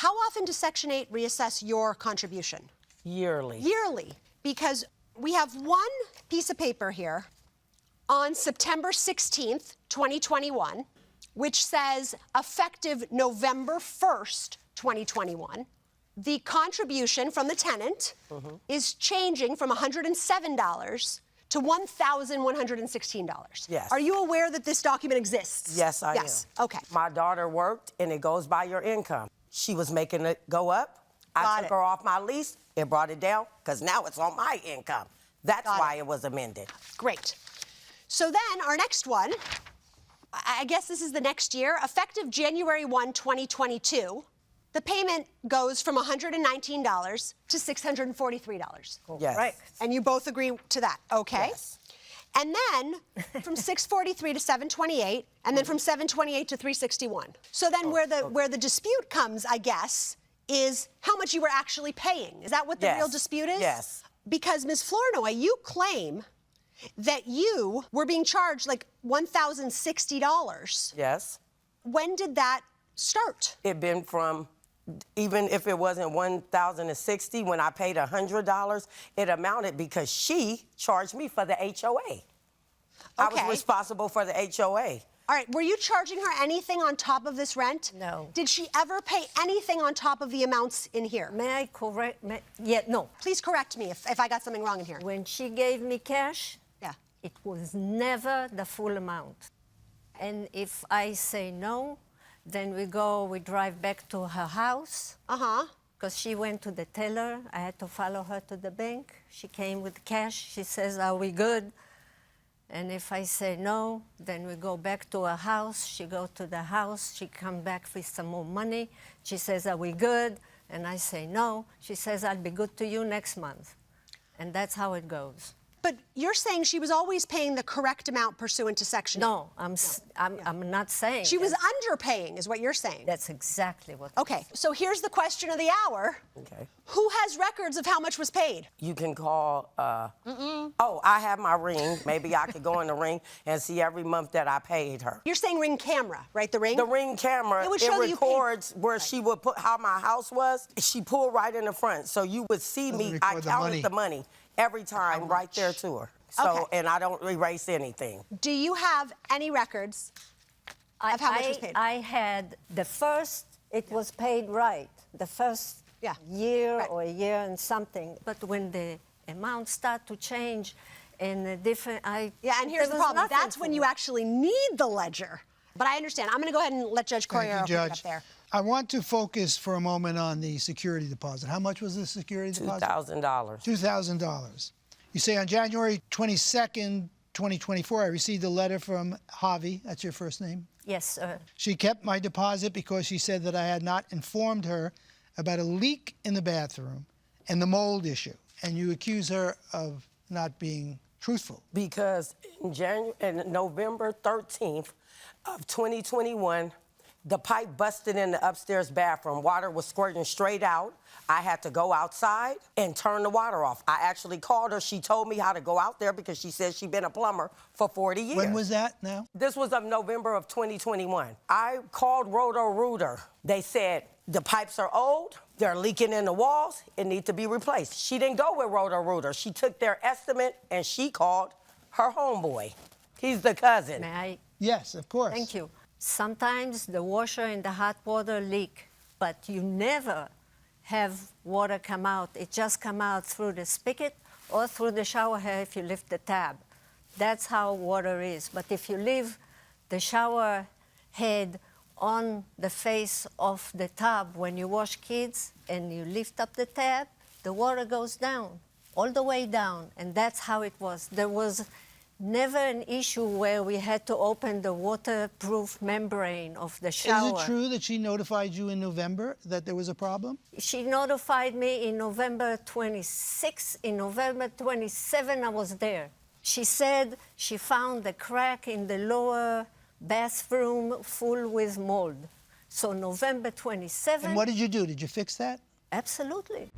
How often does Section 8 reassess your contribution? Yearly. Yearly, because we have one piece of paper here on September 16th, 2021, which says effective November 1st, 2021, the contribution from the tenant is changing from $107 to $1,116. Yes. Are you aware that this document exists? Yes, I am. Okay. My daughter worked, and it goes by your income. She was making it go up. I took her off my lease. It brought it down because now it's on my income. That's why it was amended. Great. So then our next one, I guess this is the next year, effective January 1, 2022, the payment goes from $119 to $643. Yes. Right. And you both agree to that, okay? Yes. And then from $643 to $728, and then from $728 to $361. So then where the dispute comes, I guess, is how much you were actually paying. Is that what the real dispute is? Yes. Because Ms. Flournoy, you claim that you were being charged like $1,060. Yes. When did that start? It been from, even if it wasn't $1,060, when I paid $100, it amounted because she charged me for the HOA. I was responsible for the HOA. All right, were you charging her anything on top of this rent? No. Did she ever pay anything on top of the amounts in here? May I correct? No. Please correct me if I got something wrong in here. When she gave me cash, Yeah. it was never the full amount. And if I say no, then we drive back to her house. Because she went to the teller. I had to follow her to the bank. She came with cash. She says, are we good? And if I say no, then we go back to her house. She go to the house. She come back with some more money. She says, are we good? And I say no. She says, I'll be good to you next month. And that's how it goes. But you're saying she was always paying the correct amount pursuant to Section 8. No, I'm not saying. She was underpaying, is what you're saying. That's exactly what. Okay, so here's the question of the hour. Okay. Who has records of how much was paid? You can call, oh, I have my ring. Maybe I could go in the ring and see every month that I paid her. You're saying Ring camera, right? The Ring? The Ring camera, It would show that you records where she would put how my house was. She pulled right in the front, so you would see me. I counted the money every time right there to her. So, and I don't erase anything. Do you have any records of how much was paid? I had the first, it was paid right, the first year or a year and something. But when the amounts start to change and the different, and here's the problem. That's when you actually need the ledger. But I understand. I'm going to go ahead and let Judge Corriero pick it up there. I want to focus for a moment on the security deposit. How much was the security deposit? $2,000. $2,000. You say on January 22nd, 2024, I received a letter from Havy. That's your first name? Yes, sir. She kept my deposit because she said that I had not informed her about a leak in the bathroom and the mold issue. And you accuse her of not being truthful. Because in November 13th of 2021, the pipe busted in the upstairs bathroom. Water was squirting straight out. I had to go outside and turn the water off. I actually called her. She told me how to go out there because she said she'd been a plumber for 40 years. When was that now? This was of November of 2021. I called Roto-Rooter. They said, the pipes are old, they're leaking in the walls, it needs to be replaced. She didn't go with Roto-Rooter. She took their estimate and she called her homeboy. He's the cousin. May I? Yes, of course. Thank you. Sometimes the washer and the hot water leak, but you never have water come out. It just come out through the spigot or through the shower head if you lift the tab. That's how water is. But if you leave the shower head on the face of the tub when you wash kids and you lift up the tab, the water goes down, all the way down. And that's how it was. There was never an issue where we had to open the waterproof membrane of the shower. Is it true that she notified you in November that there was a problem? She notified me in November 26. In November 27, I was there. She said she found the crack in the lower bathroom full with mold. So November 27. And what did you do? Did you fix that? Absolutely.